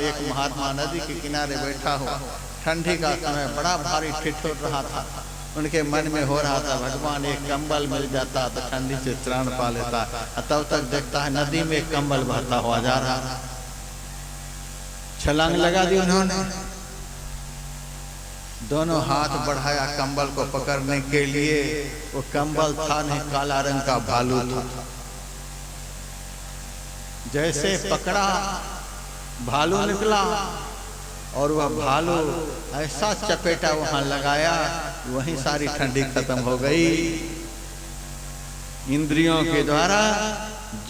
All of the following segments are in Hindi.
एक महात्मा नदी के किनारे बैठा हो, ठंडी का समय बड़ा भारी ठिठुर रहा था। उनके मन में हो रहा था भगवान एक कंबल मिल जाता तो ठंडी से त्राण पा लेता। तब तक देखता है नदी में एक कंबल बहता हुआ जा रहा। छलांग लगा दी उन्होंने, दोनों हाथ बढ़ाया कंबल को पकड़ने के लिए। वो कंबल था नहीं, काला रंग का भालू था। जैसे पकड़ा भालू निकला और वह भालू ऐसा चपेटा वहां लगाया, वहीं सारी ठंडी खत्म हो गई। इंद्रियों के द्वारा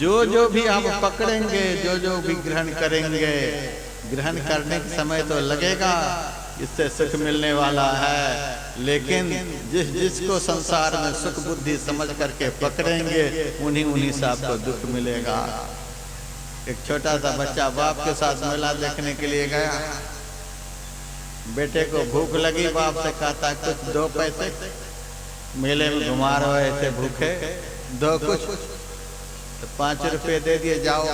जो जो भी आप पकड़ेंगे, जो जो भी ग्रहण करेंगे, ग्रहण करने के समय तो लगेगा इससे सुख मिलने वाला है, लेकिन जिस जिसको संसार में सुख बुद्धि समझ करके पकड़ेंगे उन्हीं उन्हीं से आपको दुख मिलेगा। एक छोटा सा बच्चा बाप के साथ मेला देखने के लिए गया। बेटे को भूख लगी, बाप से कहता है कुछ दो पैसे, मेले में घुमा रहे थे भूखे, दो कुछ। तो 5 रुपए दे दिए, जाओ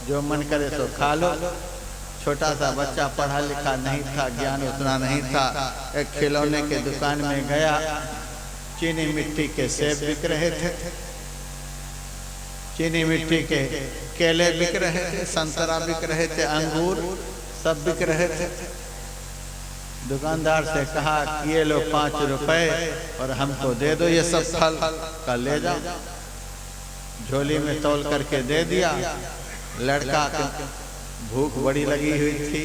जो मन करे सो खा लो। छोटा सा बच्चा पढ़ा लिखा नहीं था, ज्ञान उतना नहीं था। एक खिलौने के दुकान में गया, चीनी मिट्टी के सेब बिक रहे थे, चीनी मिट्टी के केले बिक रहे थे, संतरा बिक रहे थे, अंगूर सब बिक रहे थे। दुकानदार से कहा कि ये लो 5 रुपए और हमको दे दो ये सब फल का, ले जाओ। झोली में तौल करके दे दिया। लड़का भूख बड़ी लगी हुई थी,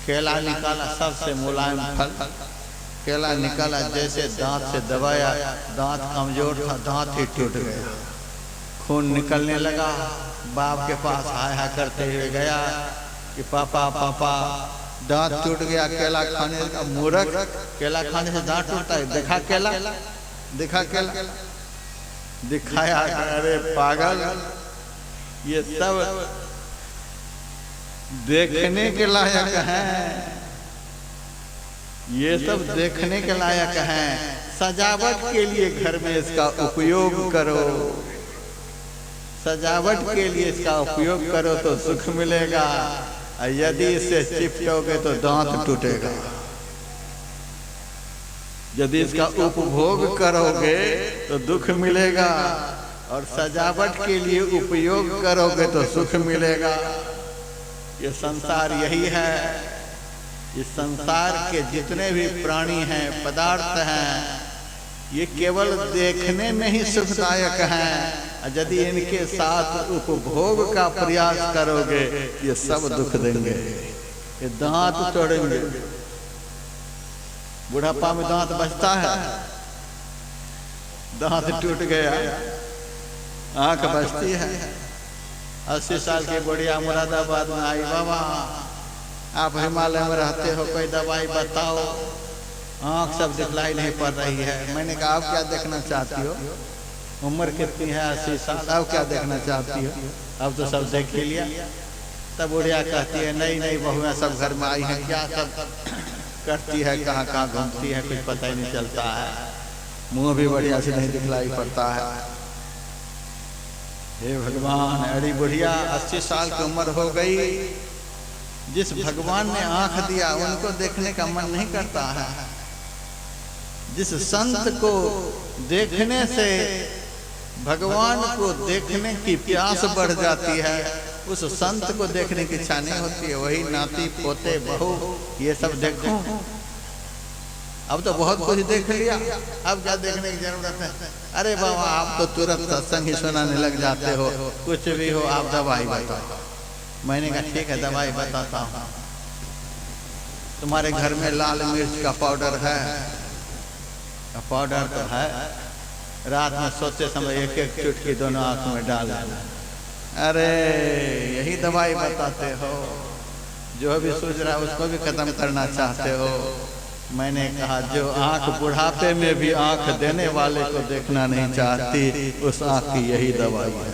केला निकाला, सबसे मुलायम फल केला निकाला, जैसे दांत से दबाया, दांत कमजोर था, दांत ही टूट गया, खून निकलने लगा। बाप के पास हाय हाय करते हुए गया कि पापा पापा दांत टूट गया केला खाने का। मूर्ख, केला खाने से दांत टूटता है? देखा केला, देखा केला, दिखाया। अरे पागल, ये सब देखने के लायक हैं, ये सब देखने के लायक हैं। सजावट के लिए घर में इसका उपयोग करो, सजावट के लिए इसका उपयोग करो तो सुख मिलेगा। यदि इससे चिपटोगे तो दांत टूटेगा। यदि इसका उपभोग करोगे तो दुख मिलेगा, और सजावट के लिए उपयोग करोगे तो सुख मिलेगा। ये संसार यही है। इस संसार के जितने भी प्राणी हैं, पदार्थ हैं, ये केवल देखने में ही सुखदायक हैं। यदि इनके साथ उपभोग का प्रयास करोगे ये सब दुख देंगे। ये दांत तोड़ेंगे, बुढ़ापा में दांत बचता है, दांत टूट गया, आंख बचती है। 80 साल की बुढ़िया मुरादाबाद में आई, बाबा आप हिमालय में रहते हो, कोई दवाई बताओ, आंख सब दिखलाई नहीं पड़ रही है। मैंने कहा आप क्या देखना चाहती हो? उम्र कितनी है? 80 साल। अब क्या देखना चाहती हो? अब तो सब देख ही लिया। तब बुढ़िया कहती है नहीं नहीं, बहुएं सब घर में आई हैं, क्या सब करती है, कहाँ कहाँ घूमती है, कुछ पता ही नहीं चलता है, मुंह भी बढ़िया से नहीं दिखलाई पड़ता है। हे भगवान, अरे बुढ़िया 80 साल की उम्र हो गई, जिस भगवान ने आंख दिया उनको देखने का मन नहीं करता है। जिस संत को देखने से भगवान को देखने की प्यास बढ़ जाती है, उस संत को देखने की इच्छा नहीं होती है। वही नाती पोते बहू ये सब देखो, अब तो बहुत कुछ देख लिया, अब क्या देखने की जरूरत है? अरे बाबा आप तो तुरंत सत्संग ही सुनाने लग जाते हो, कुछ भी हो आप दवाई बताओ। मैंने कहा ठीक है दवाई बताता हूँ। तुम्हारे घर में लाल मिर्च का पाउडर है? पाउडर तो है, रात में सोते समय एक एक चुटकी दोनों आंख में डाल देना। अरे यही दवाई बताते हो? जो भी सोच रहा है उसको भी खत्म करना चाहते हो। मैंने कहा जो आंख बुढ़ापे में भी आंख देने वाले को देखना नहीं चाहती, उस आंख की यही दवाई है,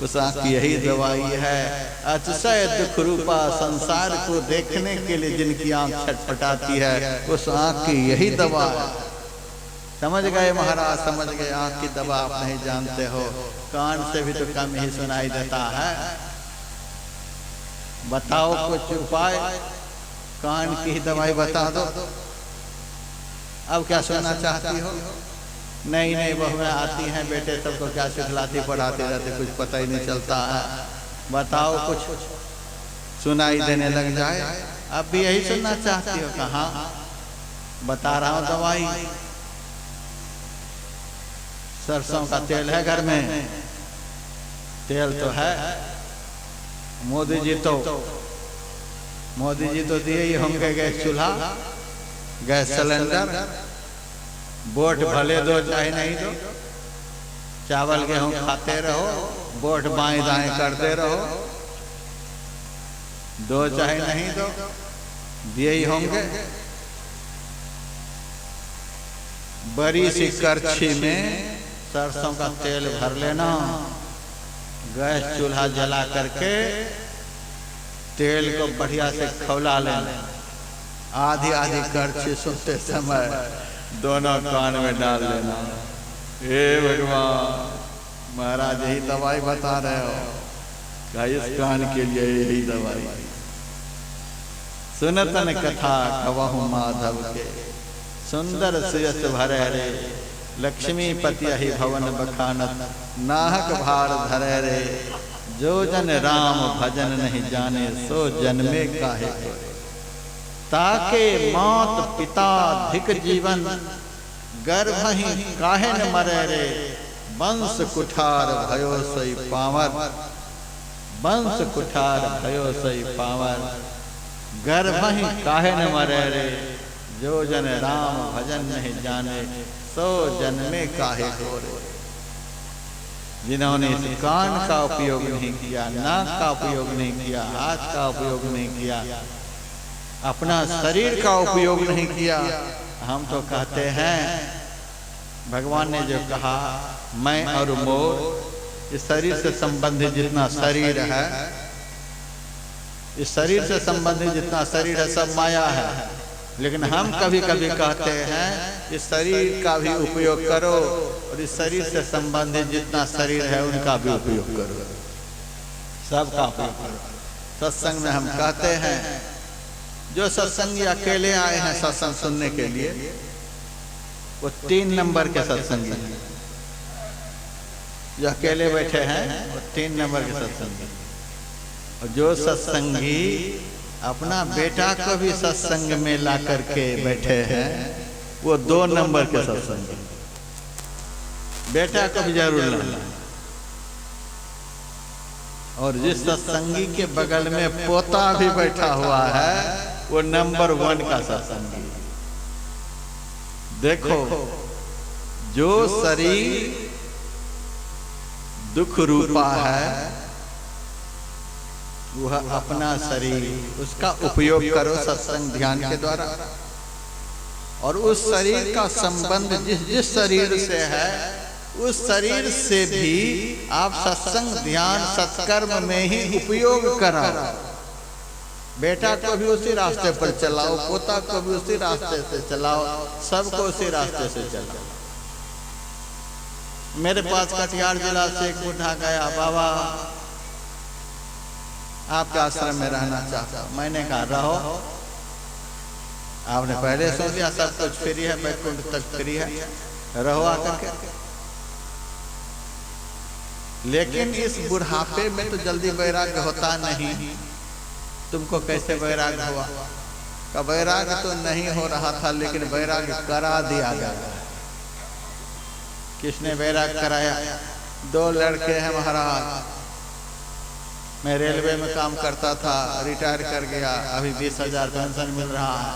उस आंख की यही दवाई है। अतिशय दुख रूपा संसार को देखने के लिए जिनकी आंख छटपटाती है, उस आंख की यही दवा है। समझ गए महाराज, समझ गए। आंख की दवा आप नहीं जानते हो, कान से भी तो कम ही सुनाई देता है। बताओ कुछ उपाय, कान की दवाई बता दो। अब क्या सुनना चाहती हो? नहीं नहीं, बहुएं आती हैं, बेटे सबको क्या सिखलाती पढ़ाते रहते, कुछ पता ही नहीं चलता है। बताओ कुछ सुनाई देने लग जाए। अब भी यही सुनना चाहती हो? कहाँ, बता रहा हूं दवाई। सरसों का तेल है घर में, तेल तो है। मोदी जी तो दिए ही होंगे गैस चूल्हा, गैस सिलेंडर। वोट भले दो चाहे नहीं दो, चावल गेहूं खाते रहो, वोट बाएं दाएं करते रहो, दो चाहे नहीं दो, दिए ही होंगे। बड़ी सी करछी में सरसों का तेल भर लेना, गैस चूल्हा जला करके तेल को बढ़िया से खौला लेना, आधी आधी करछी सोते समय दोनों कान में डाल लेना। हे भगवान, महाराज यही दवाई बता रहे हो क्या? इस कान के लिए यही दवाई। सुनतन कथा कवहु माधव के, सुंदर सुयस भरे रे, लक्ष्मीपति ही भवन बखानत, नाहक भार धरे रे, जो जन राम भजन नहीं जाने, सो जन्मे काहे कोरे। ताके मात पिता धिक जीवन, गर्भ ही काहे न मरे रे, वंश कुठार भयो सई पावर, वंश कुठार भयो सई पावर, गर्भ ही काहे न मरे रे, जो जन राम भजन नहीं जाने, सो जन्मे काहे कोरे। जिन्होंने इस कान का उपयोग नहीं किया, नाक का उपयोग नहीं किया, हाथ का उपयोग नहीं किया, अपना शरीर का उपयोग नहीं किया, हम तो कहते हैं भगवान ने जो कहा मैं और मोर, इस शरीर से संबंधित जितना शरीर है, इस शरीर से संबंधित जितना शरीर है सब माया है। लेकिन हम कभी कभी कहते हैं इस शरीर का भी उपयोग करो और इस शरीर से संबंधित जितना शरीर है उनका भी उपयोग करो, सबका उपयोग करो। सत्संग में हम कहते हैं जो सत्संगी अकेले आए हैं सत्संग सुनने के लिए, वो 3 नंबर के सत्संगी हैं। जो अकेले बैठे हैं वो 3 नंबर के सत्संगी, और जो सत्संगी अपना बेटा को भी सत्संग में ला करके बैठे हैं वो 2 नंबर के सत्संगी। बेटा को भी जरूर लाना। और जिस सत्संगी के बगल में पोता भी बैठा हुआ है वो नंबर 1 का सत्संगी। देखो, जो शरीर दुख रूपा है वह अपना शरीर, उसका उपयोग करो सत्संग ध्यान के द्वारा। और उस शरीर का संबंध जिस शरीर से है उस शरीर से भी आप सत्संग ध्यान सत्कर्म में ही उपयोग कराओ। बेटा को भी उसी रास्ते पर चलाओ, पोता को भी उसी रास्ते से चलाओ, सबको उसी रास्ते से चलाओ। मेरे पास कटिहार जिला से एक बूढ़ा गया, बाबा आपके आश्रम में रहना चाहता हूं। मैंने कहा रहो, आपने पहले सोच लिया सब कुछ फ्री है, बैकुंठ तक फ्री है, रहो आकर के। लेकिन इस बुढ़ापे में तो जल्दी वैराग्य होता नहीं। तुमको कैसे वैराग्य हुआ? का वैराग्य तो नहीं हो रहा था लेकिन वैराग्य करा दिया गया। किसने वैराग्य कराया? 2 लड़के हैं महाराज। मैं रेलवे में काम करता था, रिटायर कर गया, अभी 20,000 पेंशन मिल रहा है।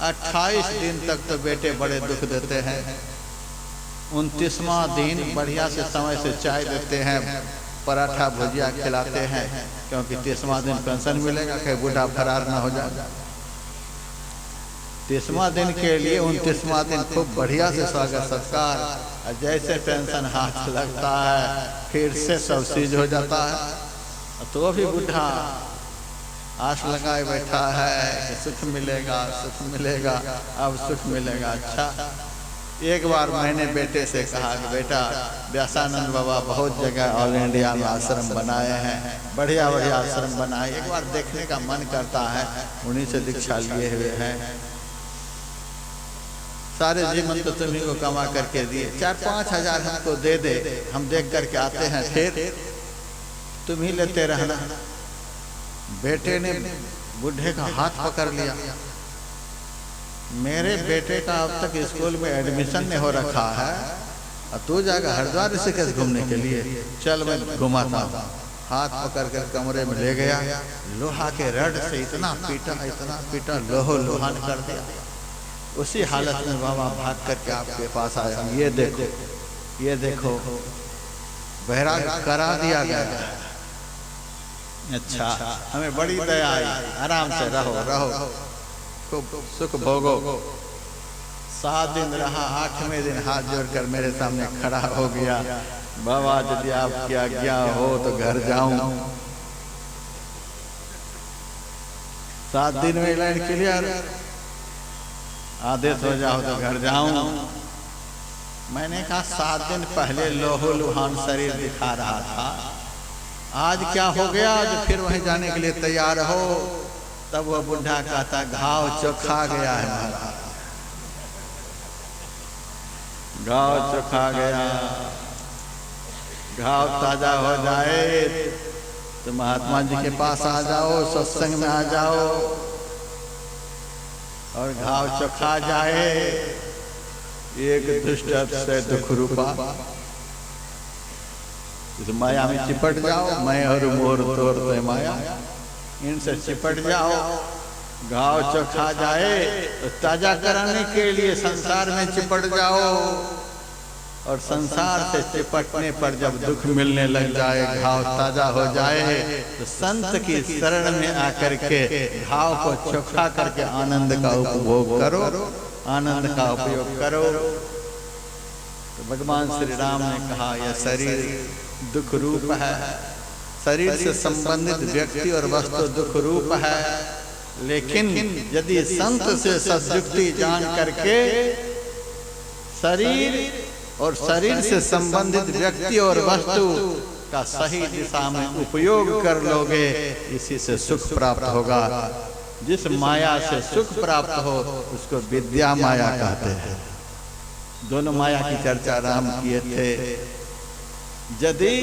28 दिन तक तो बेटे बड़े दुख देते हैं। 29वां दिन बढ़िया से समय से चाय देते हैं, पराठा भुजिया खिलाते हैं, क्योंकि 30वां दिन पेंशन मिलेगा, कहीं बूढ़ा फरार ना हो जाए। 30वां दिन के लिए 29वां दिन खूब बढ़िया से स्वागत सत्कार, और जैसे पेंशन हाथ लगता है फिर से सब सीज हो जाता है। तो भी बूढ़ा आस लगाए बैठा है कि सुख मिलेगा, सुख मिलेगा, अब सुख मिलेगा। अच्छा, एक बार मैंने बेटे से कहा कि बेटा, व्यासानंद बाबा बहुत जगह ऑल इंडिया में आश्रम बनाए हैं, बढ़िया बढ़िया आश्रम बनाए, एक बार देखने का मन करता है। उन्हीं से दीक्षा लिए हुए हैं, सारे जीवन तो तुम्ही को कमा करके दिए, 4-5 हजार हमको दे दे, हम देख करके आते हैं, फिर तुम ही लेते रहना। बेटे ने बुढ़े का हाथ पकड़ लिया। मेरे बेटे का अब तक स्कूल में एडमिशन नहीं हो रखा है और तू जाकर हरिद्वार ऋषिकेश घूमने के लिए, चल मैं घुमाता हूँ। हाथ पकड़ कर कमरे में ले गया, लोहा के रड से इतना पीटा, लोहो लोहान कर दिया। उसी हालत में बाबा भाग करके आपके पास आया, ये देखो बहराग करा दिया गया। अच्छा, हमें बड़ी दया आई, आराम से रहो, खूब सुख भोगो। 7 दिन रहा, 8वें दिन हाथ जोड़कर मेरे सामने खड़ा हो गया, बाबा यदि आपकी आज्ञा हो तो घर जाऊं। 7 दिन में लाइन क्लियर, आदेश हो जाओ तो घर जाऊं। मैंने कहा 7 दिन पहले लोहो लुहान शरीर दिखा रहा था, आज क्या हो गया जो फिर वहीं जाने के लिए तैयार हो? तब वह बुढ़ा कहता, घाव चोखा गया है महाराज, घाव चोखा गया। घाव ताजा हो जाए तो महात्मा जी के पास आ जाओ, सत्संग में आ जाओ, और घाव चोखा जाए एक दुष्ट से दुख रूपा इस माया में चिपट जाओ। मैं और मोर तोड़ते माया, इनसे चिपट जाओ। घाव चोखा जाए तो ताजा कराने के लिए संसार में चिपट जाओ, और संसार से चिपटने पर जब दुख मिलने लग जाए, घाव ताजा हो जाए, तो संत की शरण में आकर के घाव को चोखा करके आनंद का उपभोग करो, आनंद का उपयोग करो। तो भगवान श्री राम ने कहा, यह शरीर दुख रूप है, शरीर से संबंधित व्यक्ति और वस्तु दुख रूप है, लेकिन यदि संत से सद्युक्ति जान करके शरीर और शरीर से संबंधित व्यक्ति और वस्तु का सही दिशा में उपयोग कर लोगे, इसी से सुख प्राप्त होगा। जिस माया से सुख प्राप्त हो उसको विद्या माया कहते हैं। दोनों माया की चर्चा राम किए थे। यदि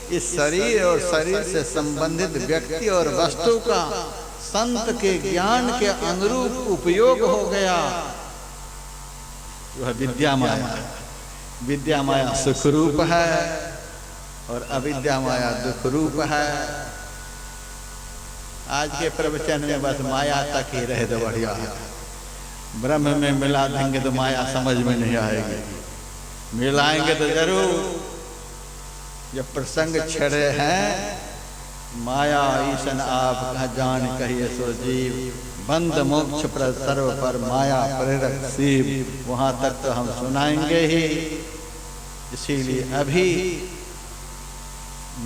इस शरीर और शरीर से संबंधित व्यक्ति और वस्तु का संत के ज्ञान के अनुरूप उपयोग हो गया, वह विद्या माया है। विद्या माया सुख रूप है और अविद्या माया दुख रूप है। आज के प्रवचन में बस माया तक ही रहे तो बढ़िया है। ब्रह्म में मिला देंगे तो माया समझ में नहीं आएगी, मिलाएंगे तो जरूर। जब प्रसंग छड़े हैं, माया ईशन आप कहा जान कहिए सो जीव, बंद मोक्ष पर सर्व पर माया प्रेरक शिव, वहां तक तो हम सुनाएंगे ही। इसीलिए अभी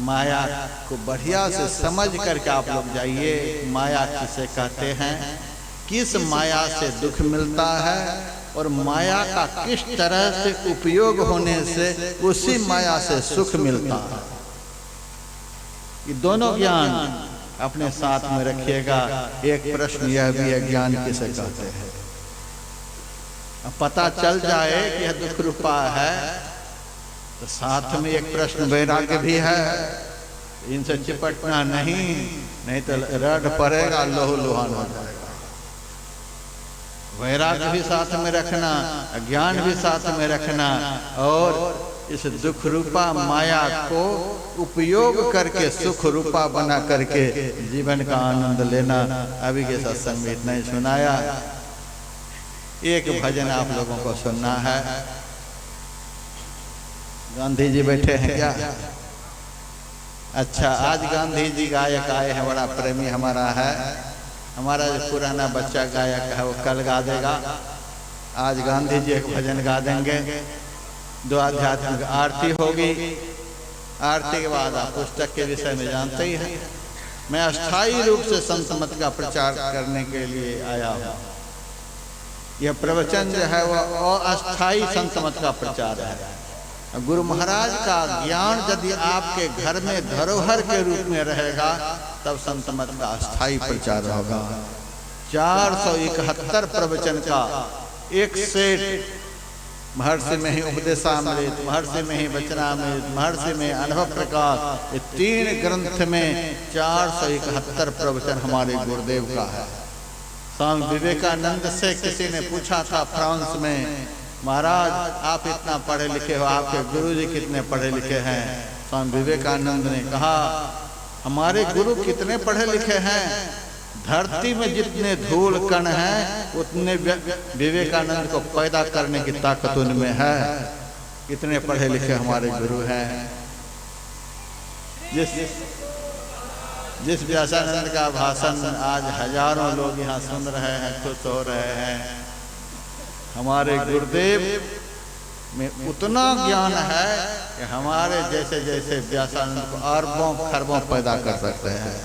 माया को बढ़िया से समझ करके आप लोग जाइए। माया किसे कहते हैं, किस माया से दुख मिलता है, और माया का किस तरह से उपयोग होने से उसी माया से सुख मिलता है। ये दोनों ज्ञान अपने साथ में रखिएगा। एक प्रश्न यह भी है, ज्ञान किसे कहते हैं। अब पता चल जाए कि यह दुख रूपा है, तो साथ में एक प्रश्न वैराग्य भी है। इनसे चिपटना नहीं तो रड पड़ेगा, लोह लुहान हो जाएगा। वैराग्य भी साथ में रखना, ज्ञान भी साथ में रखना, और इस दुख रूपा माया को उपयोग करके सुख रूपा बना करके जीवन का आनंद लेना। अभी के सत्संग में इतना ही सुनाया। एक भजन आप लोगों को सुनना है। गांधी जी बैठे हैं क्या? अच्छा, आज गांधी जी गायक आए हैं, बड़ा प्रेमी हमारा है। हमारा जो पुराना बच्चा गायक है वो कल गा देगा। आज गांधी जी एक भजन गा देंगे। 2 आध्यात्मिक आरती होगी। आरती के बाद आप पुस्तक के विषय में जानते ही हैं। मैं अस्थायी रूप से संत मत का प्रचार करने के लिए आया हूँ। यह प्रवचन जो है वह अस्थाई संत मत का प्रचार है। गुरु महाराज का ज्ञान यदि आपके घर में धरोहर के रूप में रहेगा तब संत मत का अस्थाई प्रचार होगा। 471 प्रवचन का एक सेट, महर्षि में ही उपदेशामृत, महर्षि में ही वचनामृत, महर्षि में अनुभव प्रकाश, ये 3 ग्रंथ में 471 प्रवचन हमारे गुरुदेव का है। स्वामी विवेकानंद से किसी ने पूछा था फ्रांस में, महाराज आप इतना पढ़े लिखे हो, आपके गुरुजी कितने पढ़े लिखे हैं? स्वामी विवेकानंद ने कहा हमारे गुरु कितने पढ़े लिखे हैं, धरती में जितने धूल कण हैं उतने विवेकानंद को पैदा करने की ताकत उनमें है। कितने पढ़े लिखे हमारे गुरु हैं। जिस व्यासानंद का भाषण आज हजारों लोग यहाँ सुन रहे हैं, खुश हो रहे हैं, हमारे गुरुदेव में उतना ज्ञान है कि हमारे जैसे जैसे व्यासानंद को अरबों खरबों पैदा कर सकते हैं।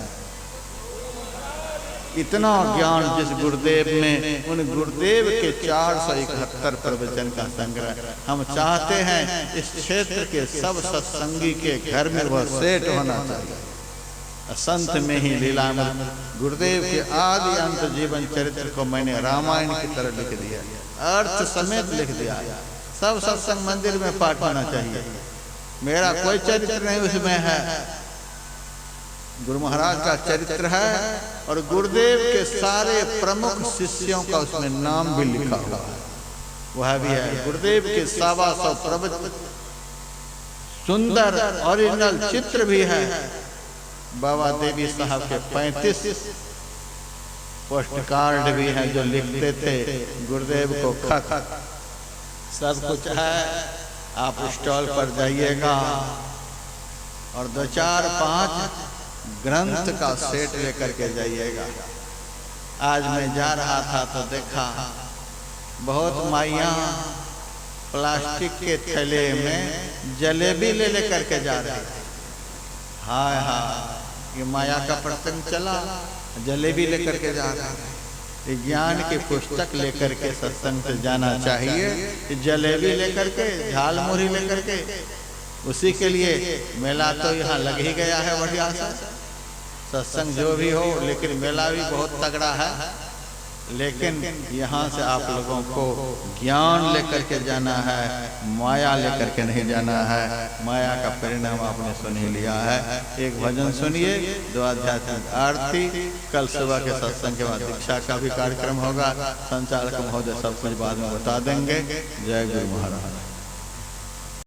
इतना ज्ञान जिस गुरुदेव में, उन गुरुदेव के 471 प्रवचन का संग्रह हम चाहते हैं इस क्षेत्र के सब सत्संगी के घर में वह सेट होना चाहिए। संत में ही लीलामृत, गुरुदेव के आदि अंत जीवन चरित्र को मैंने रामायण की तरह लिख दिया, अर्थ समेत लिख दिया। सब सत्संग मंदिर में पाठ होना चाहिए। मेरा कोई चरित्र नहीं उसमें है, गुरु महाराज का चरित्र है और गुरुदेव के सारे प्रमुख शिष्यों का उसमें नाम भी लिखा हुआ है, वह भी है। गुरुदेव के 125 प्रवचन, सुंदर ओरिजिनल चित्र भी है। बाबा देवी साहब के 35 पोस्ट कार्ड भी हैं जो लिखते थे गुरुदेव को खत। सब कुछ है, आप स्टॉल पर जाइएगा और 2-4-5 ग्रंथ का सेट लेकर के जाइएगा। आज मैं जा रहा था तो देखा बहुत माइयाँ प्लास्टिक के थैले में जलेबी ले लेकर के जा रही। हाय हाय, ये माया का प्रसंग चला, जलेबी लेकर के जा रहा है। ज्ञान की पुस्तक लेकर के सत्संग से जाना चाहिए, जलेबी लेकर के, झाल मुरही लेकर के। उसी के लिए मेला तो यहाँ लग ही गया है बढ़िया सा। सत्संग जो भी हो, लेकिन मेला भी बहुत तगड़ा है। लेकिन यहाँ से आप लोगों को ज्ञान लेकर के जाना है, माया लेकर के नहीं जाना है। माया का परिणाम आपने सुन ही लिया है। एक भजन सुनिए, 2 आध्यात्मिक आरती, कल सुबह के सत्संग के बाद दीक्षा का भी कार्यक्रम होगा। संचालक महोदय सब कुछ बाद में बता देंगे। जय गुरु महाराज।